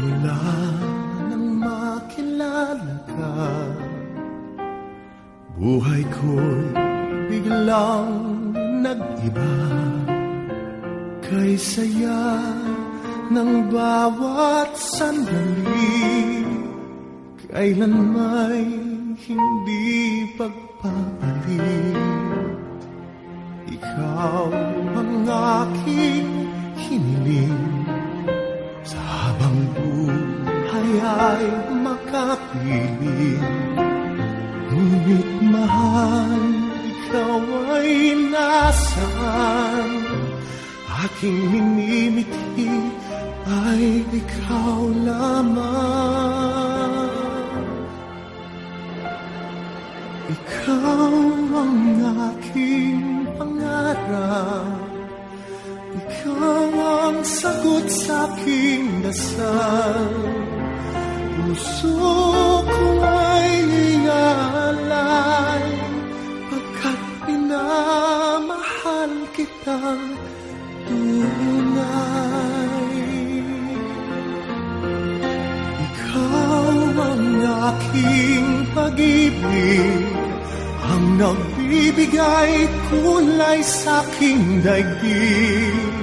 Mula nang makilala ka, buhay ko'y biglang nag-iba. Kay saya ng bawat sandali, kailan may hindi pagpapalit. Ikaw ang aking hiniling, sa habang buhay ay makapiling. Ngunit mahal, ikaw ay nasaan? Aking minimithi ay ikaw lamang. Ikaw ang aking pangarap, ikaw ang sagot sa aking dasal. Puso ko ay ialay, pagkat minamahal kitang tunay. Ikaw ang aking pag-ibig, ang nagbibigay kulay sa aking daigdig.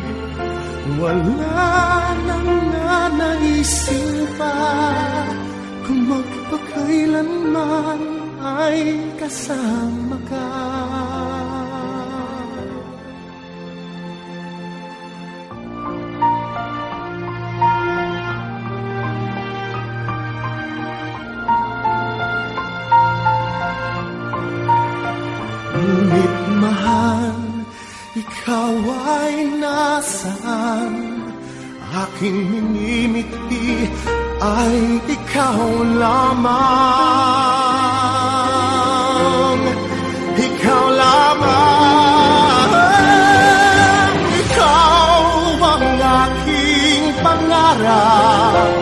Wala nang nanaisin pa kung magpakailanman ay kasama ka. Ngunit mahal, ikaw ay nasaan? Aking minimithi ay ikaw lamang. Ikaw lamang. Ikaw ang aking pangarap,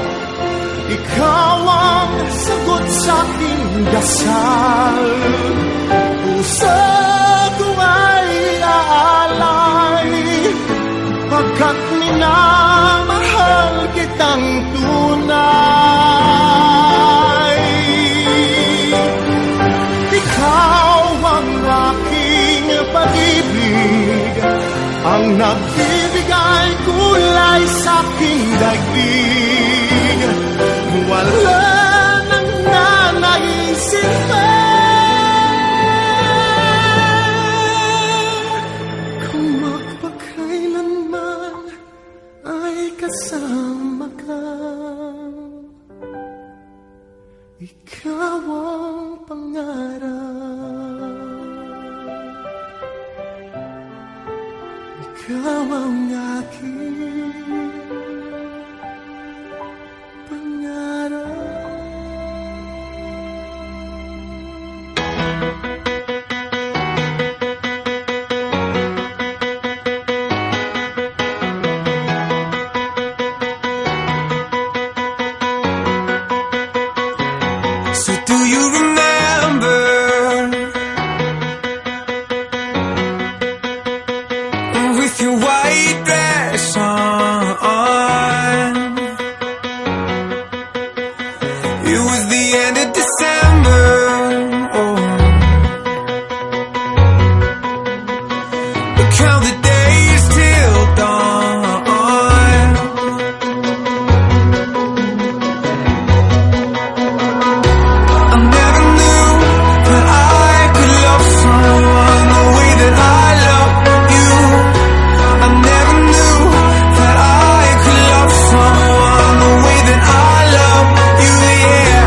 ikaw ang sagot sa aking dasal. Puso ko ay aalay, pagkat minamahal kitang tunay. Ikaw ang aking pag-ibig, ang nagbibigay kulay sa aking daigdig. Wala nang nanaisin pa kung magpakailanman ay kasama ka. Ikaw ang pangarap, ikaw ang aking pangarap. So do you remember with your white dress on? It was the end of December. Oh, but count the days till dawn. I never knew that I could love someone the way that I love you. I never knew that I could love someone the way that I love you, yeah.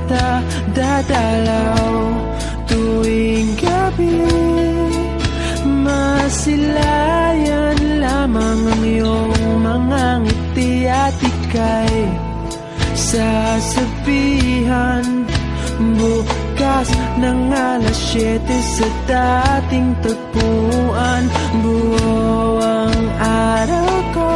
kita dadalaw tuwing gabi. Masilayan lamang ang iyong mga ngiti at ika'y sasabihan bukas ng alas 7 sa dating tagpuan. Buo ang araw ko,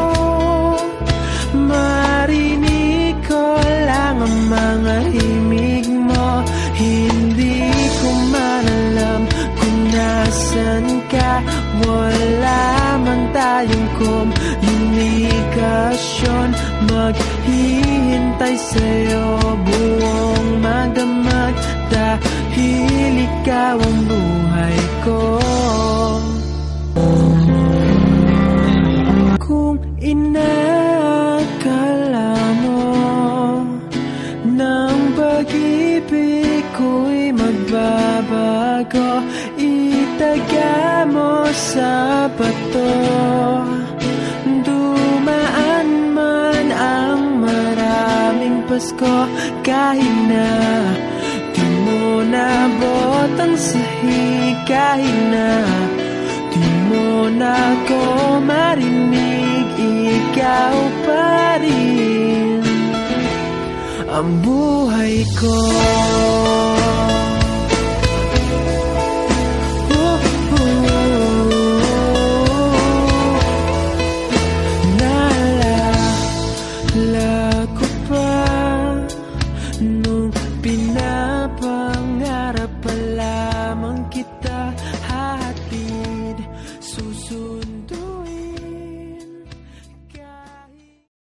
marinig ko lang ang mga himig mo. Hindi ko man alam kung nasan ka, wala man tayong komunikasyon. Maghihintay sa'yo buong magdamag dahil ikaw ang buhay ko. Kung inakala mo ng pag-ibig ko'y magbabago, itaga mo sa bato. Dumaan man ang maraming Pasko, kahit na di mo nabot ang sahig, kahit na di mo na ko marinig, ikaw pa rin ang buhay ko. Love